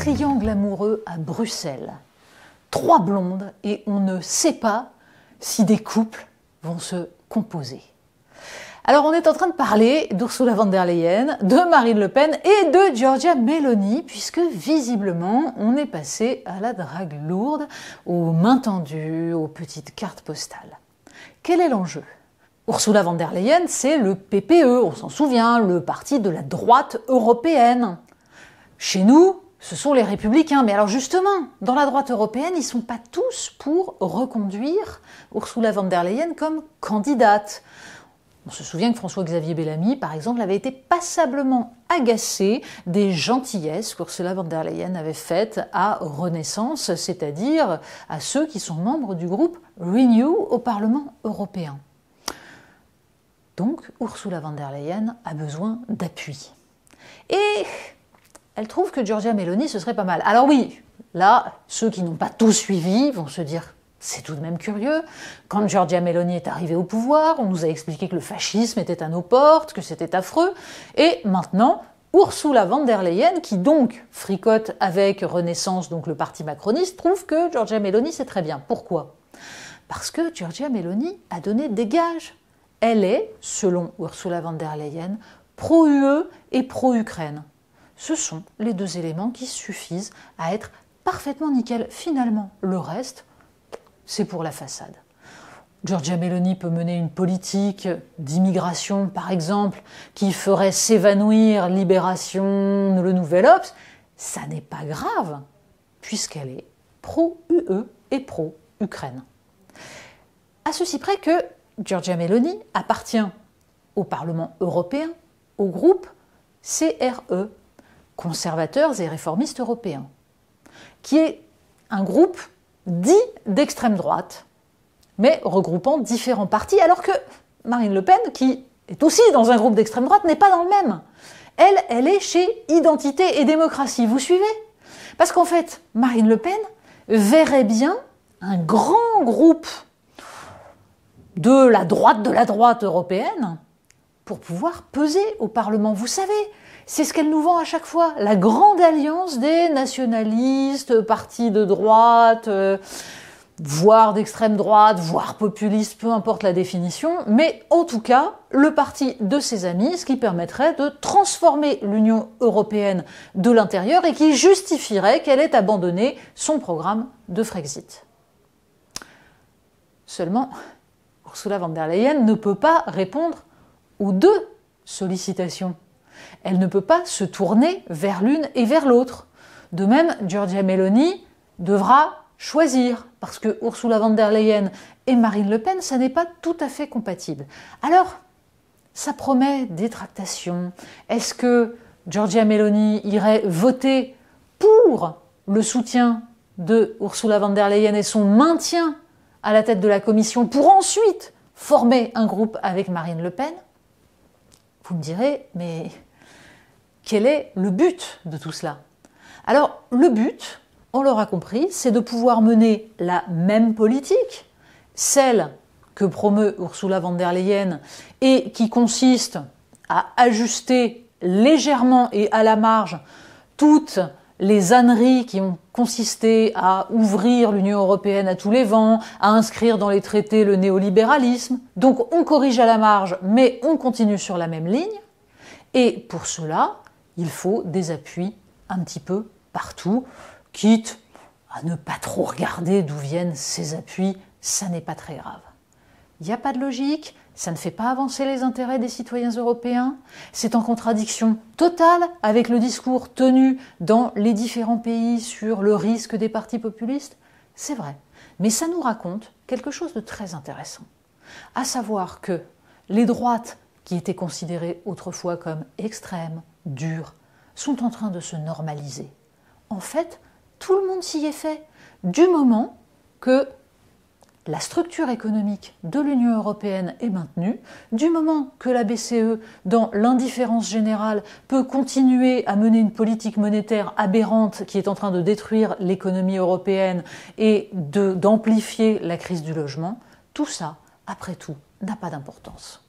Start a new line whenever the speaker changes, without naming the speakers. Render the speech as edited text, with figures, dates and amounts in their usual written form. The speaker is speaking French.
triangle amoureux à Bruxelles. 3 blondes et on ne sait pas si des couples vont se composer. Alors on est en train de parler d'Ursula von der Leyen, de Marine Le Pen et de Giorgia Meloni, puisque visiblement on est passé à la drague lourde, aux mains tendues, aux petites cartes postales. Quel est l'enjeu ? Ursula von der Leyen, c'est le PPE, on s'en souvient, le parti de la droite européenne. Chez nous, ce sont les Républicains. Mais alors justement, dans la droite européenne, ils ne sont pas tous pour reconduire Ursula von der Leyen comme candidate. On se souvient que François-Xavier Bellamy, par exemple, avait été passablement agacé des gentillesses qu'Ursula von der Leyen avait faites à Renaissance, c'est-à-dire à ceux qui sont membres du groupe Renew au Parlement européen. Donc, Ursula von der Leyen a besoin d'appui. Et elle trouve que Giorgia Meloni, ce serait pas mal. Alors oui, là, ceux qui n'ont pas tout suivi vont se dire « c'est tout de même curieux. Quand Giorgia Meloni est arrivée au pouvoir, on nous a expliqué que le fascisme était à nos portes, que c'était affreux. Et maintenant, Ursula von der Leyen, qui donc fricote avec Renaissance, donc le parti macroniste, trouve que Giorgia Meloni, c'est très bien. Pourquoi ? Parce que Giorgia Meloni a donné des gages. Elle est, selon Ursula von der Leyen, pro-UE et pro-Ukraine. Ce sont les 2 éléments qui suffisent à être parfaitement nickel. Finalement, le reste, c'est pour la façade. Giorgia Meloni peut mener une politique d'immigration, par exemple, qui ferait s'évanouir Libération, le Nouvel Obs. Ça n'est pas grave, puisqu'elle est pro-UE et pro-Ukraine. À ceci près que Giorgia Meloni appartient au Parlement européen, au groupe CRE, Conservateurs et réformistes européens, qui est un groupe dit d'extrême droite, mais regroupant différents partis, alors que Marine Le Pen, qui est aussi dans un groupe d'extrême droite, n'est pas dans le même. Elle est chez Identité et Démocratie, vous suivez ? Parce qu'en fait, Marine Le Pen verrait bien un grand groupe de la droite européenne pour pouvoir peser au Parlement. Vous savez, c'est ce qu'elle nous vend à chaque fois, la grande alliance des nationalistes, partis de droite, voire d'extrême droite, voire populistes, peu importe la définition, mais en tout cas, le parti de ses amis, ce qui permettrait de transformer l'Union européenne de l'intérieur et qui justifierait qu'elle ait abandonné son programme de Frexit. Seulement, Ursula von der Leyen ne peut pas répondre aux 2 sollicitations. Elle ne peut pas se tourner vers l'une et vers l'autre. De même, Giorgia Meloni devra choisir, parce que Ursula von der Leyen et Marine Le Pen, ça n'est pas tout à fait compatible. Alors, ça promet des tractations. Est-ce que Giorgia Meloni irait voter pour le soutien de Ursula von der Leyen et son maintien à la tête de la Commission pour ensuite former un groupe avec Marine Le Pen ? Vous me direz, mais quel est le but de tout cela ? Alors, le but, on l'aura compris, c'est de pouvoir mener la même politique, celle que promeut Ursula von der Leyen et qui consiste à ajuster légèrement et à la marge toutes les âneries qui ont consisté à ouvrir l'Union européenne à tous les vents, à inscrire dans les traités le néolibéralisme. Donc on corrige à la marge, mais on continue sur la même ligne. Et pour cela, il faut des appuis un petit peu partout, quitte à ne pas trop regarder d'où viennent ces appuis, ça n'est pas très grave. Il n'y a pas de logique, ça ne fait pas avancer les intérêts des citoyens européens, c'est en contradiction totale avec le discours tenu dans les différents pays sur le risque des partis populistes. C'est vrai, mais ça nous raconte quelque chose de très intéressant, à savoir que les droites qui étaient considérées autrefois comme extrêmes, dures, sont en train de se normaliser. En fait, tout le monde s'y est fait, du moment que la structure économique de l'Union européenne est maintenue, du moment que la BCE, dans l'indifférence générale, peut continuer à mener une politique monétaire aberrante qui est en train de détruire l'économie européenne et d'amplifier la crise du logement, tout ça, après tout, n'a pas d'importance.